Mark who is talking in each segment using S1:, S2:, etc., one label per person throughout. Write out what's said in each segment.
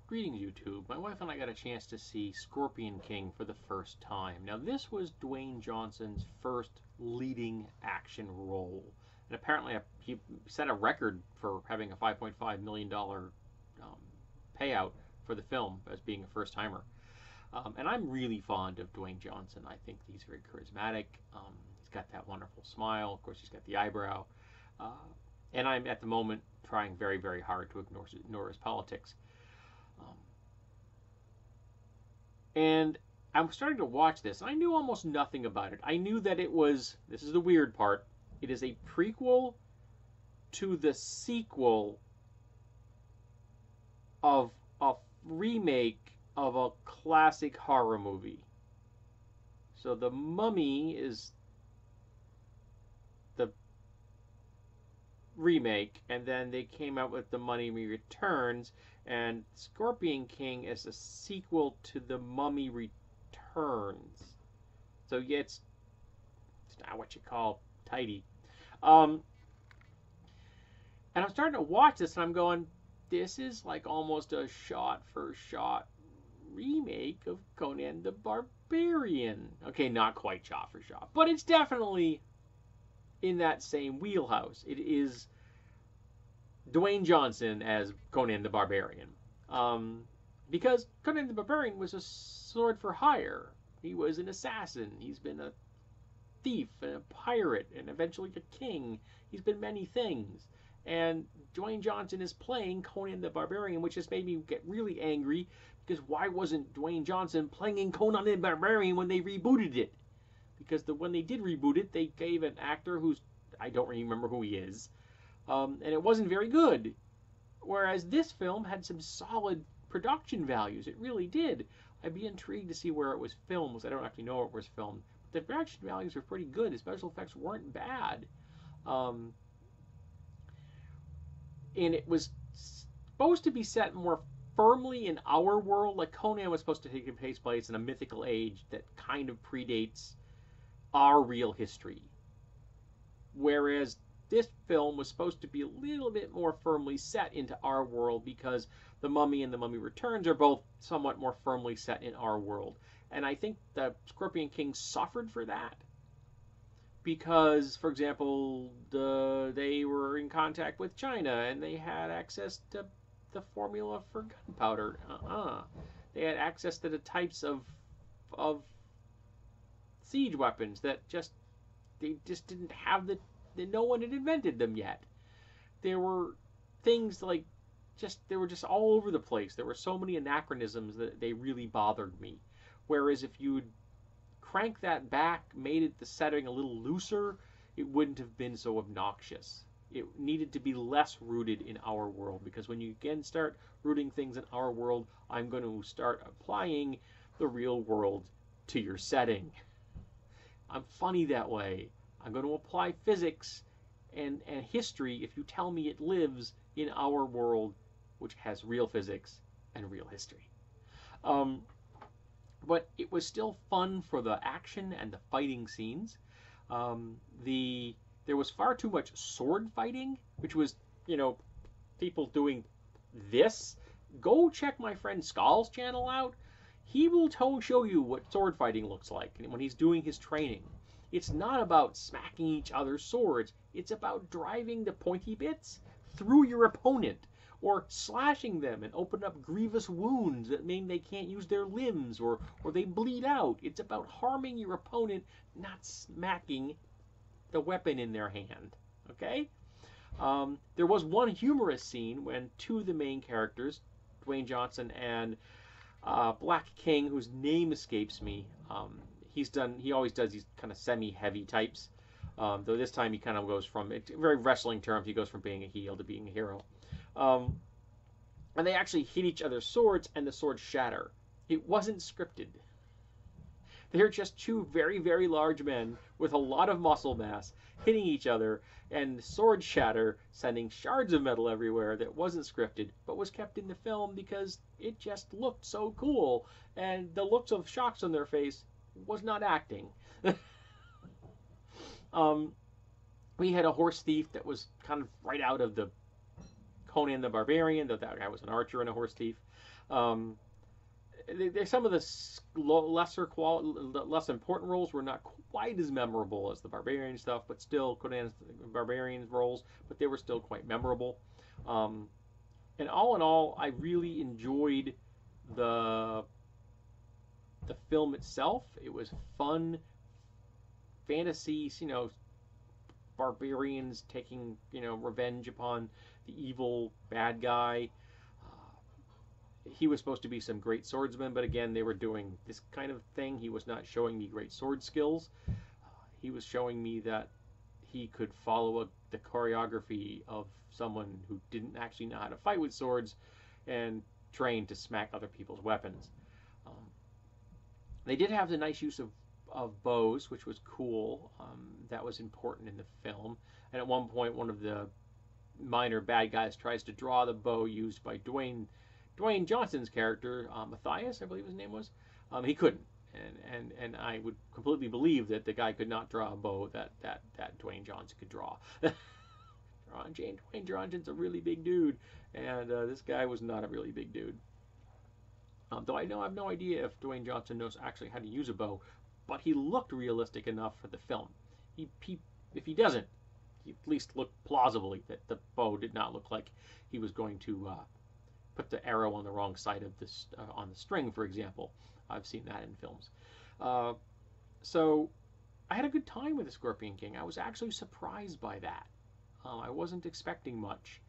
S1: Greetings, YouTube. My wife and I got a chance to see Scorpion King for the first time. Now, this was Dwayne Johnson's first leading action role. And apparently, he set a record for having a $5.5 million payout for the film as being a first timer. And I'm really fond of Dwayne Johnson. I think he's very charismatic. He's got that wonderful smile. Of course, he's got the eyebrow. And I'm, at the moment, trying very, very hard to ignore his politics. And I'm starting to watch this, and I knew almost nothing about it. I knew that it was, this is the weird part, it is a prequel to the sequel of a remake of a classic horror movie. So The Mummy is the remake, and then they came out with The Mummy Returns, and Scorpion King is a sequel to The Mummy Returns. So yeah, it's not what you call tidy. And I'm starting to watch this, and I'm going, this is like almost a shot-for-shot remake of Conan the Barbarian. Okay, not quite shot-for-shot, but it's definitely in that same wheelhouse. It is Dwayne Johnson as Conan the Barbarian. Because Conan the Barbarian was a sword for hire. He was an assassin. He's been a thief and a pirate and eventually a king. He's been many things. And Dwayne Johnson is playing Conan the Barbarian, which has made me get really angry, because why wasn't Dwayne Johnson playing Conan the Barbarian when they rebooted it? Because when they did reboot it, they gave an actor who's, I don't remember who he is, and it wasn't very good. Whereas this film had some solid production values. It really did. I'd be intrigued to see where it was filmed, because I don't actually know where it was filmed. But the production values were pretty good. The special effects weren't bad. And it was supposed to be set more firmly in our world. Like Conan was supposed to take place in a mythical age that kind of predates our real history. Whereas this film was supposed to be a little bit more firmly set into our world, because The Mummy and The Mummy Returns are both somewhat more firmly set in our world. And I think the Scorpion King suffered for that. Because, for example, they were in contact with China, and they had access to the formula for gunpowder. They had access to the types of siege weapons that they just didn't have no one had invented them yet. There were things like they were just all over the place. There were so many anachronisms that they really bothered me. Whereas if you'd crank that back, made it the setting a little looser, it wouldn't have been so obnoxious. It needed to be less rooted in our world, because when you again start rooting things in our world, I'm going to start applying the real world to your setting. I'm funny that way. I'm going to apply physics and history if you tell me it lives in our world, which has real physics and real history. But it was still fun for the action and the fighting scenes. There was far too much sword fighting, which was, people doing this. Go check my friend Skull's channel out. He will show you what sword fighting looks like when he's doing his training. It's not about smacking each other's swords. It's about driving the pointy bits through your opponent, or slashing them and open up grievous wounds that mean they can't use their limbs, or they bleed out. It's about harming your opponent, not smacking the weapon in their hand. Okay? There was one humorous scene when two of the main characters, Dwayne Johnson and Black King, whose name escapes me, he always does these kind of semi-heavy types. Though this time he kind of goes from, very wrestling terms, he goes from being a heel to being a hero. And they actually hit each other's swords, and the swords shatter. It wasn't scripted. They're just two very, very large men with a lot of muscle mass hitting each other, and swords shatter, sending shards of metal everywhere. That wasn't scripted, but was kept in the film because it just looked so cool. And the looks of shocks on their face was not acting. We had a horse thief that was kind of right out of the Conan the Barbarian, though that guy was an archer and a horse thief. Um, there's some of the less important roles were not quite as memorable as the Barbarian stuff, but still Conan's Barbarian roles, but they were still quite memorable. Um, and all in all, I really enjoyed the the film itself. It was fun, fantasy, barbarians taking, revenge upon the evil bad guy. He was supposed to be some great swordsman, but again, they were doing this kind of thing. He was not showing me great sword skills. He was showing me that he could follow the choreography of someone who didn't actually know how to fight with swords and train to smack other people's weapons. Um, they did have the nice use of bows, which was cool. That was important in the film. And at one point, one of the minor bad guys tries to draw the bow used by Dwayne Johnson's character, Matthias, I believe his name was. He couldn't, and I would completely believe that the guy could not draw a bow that Dwayne Johnson could draw. Dwayne Johnson's a really big dude, and this guy was not a really big dude. Though I have no idea if Dwayne Johnson knows actually how to use a bow, but he looked realistic enough for the film. If he doesn't, he at least looked plausibly that the bow did not look like he was going to put the arrow on the wrong side of this on the string, for example. I've seen that in films. So I had a good time with the Scorpion King. I was actually surprised by that. I wasn't expecting much,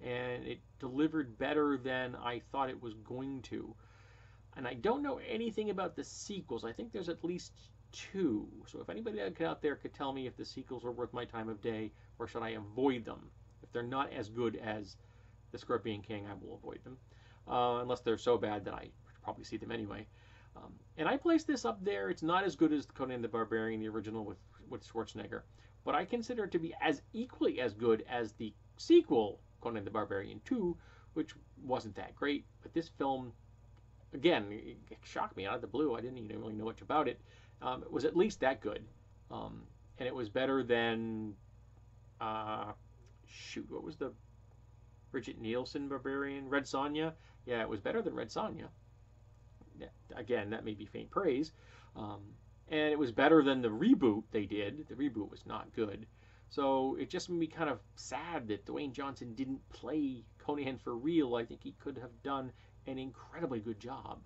S1: and it delivered better than I thought it was going to. And I don't know anything about the sequels. I think there's at least 2. So if anybody out there could tell me if the sequels are worth my time of day, or should I avoid them? If they're not as good as the Scorpion King, I will avoid them, unless they're so bad that I should probably see them anyway. And I place this up there. It's not as good as Conan the Barbarian, the original with Schwarzenegger, but I consider it to be as equally as good as the sequel, Conan the Barbarian 2, which wasn't that great. But this film, again, it shocked me out of the blue. I didn't even really know much about it. It was at least that good, and it was better than what was the Brigitte Nielsen Barbarian? Red Sonja? Yeah, it was better than Red Sonja. Yeah, again, that may be faint praise. And it was better than the reboot they did. The reboot was not good. So it just made me kind of sad that Dwayne Johnson didn't play Conan for real. I think he could have done an incredibly good job.